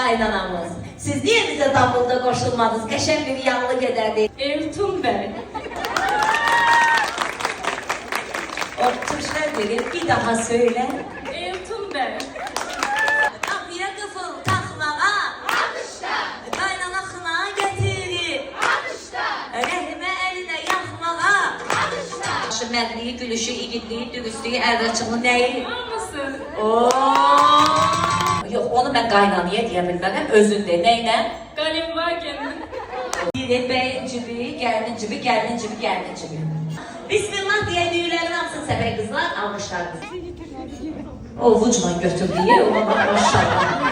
qaynanamız. Siz niye bize davulda koşulmadınız? Qəşəng bir yanlı gedərdi. Elton Bey. O tuşlar verir, bir daha söyle. Elton Bey. Kapıya kıfıl takmağa. Alkışla, Qaynana xına getirir. alkışla, Rəhimə əlinə yaxmağa. alkışla. Şu mərdliyi, gülüşü, igidliyi, dürüstlüyü, ərdaçılığı nəyi? Hamısı. Yox, onu mən qaynanıya deyə bilmərəm, özün de. Neynə? Galimwagen'in. Biri bəyin cibi, gəlinin cibi, gəlinin cibi, gəlinin cibi. Bismillah deyə düyülərin hamısını səbəy qızlar, almışlar qızlar. O vucman götür deyə, ona maşallah.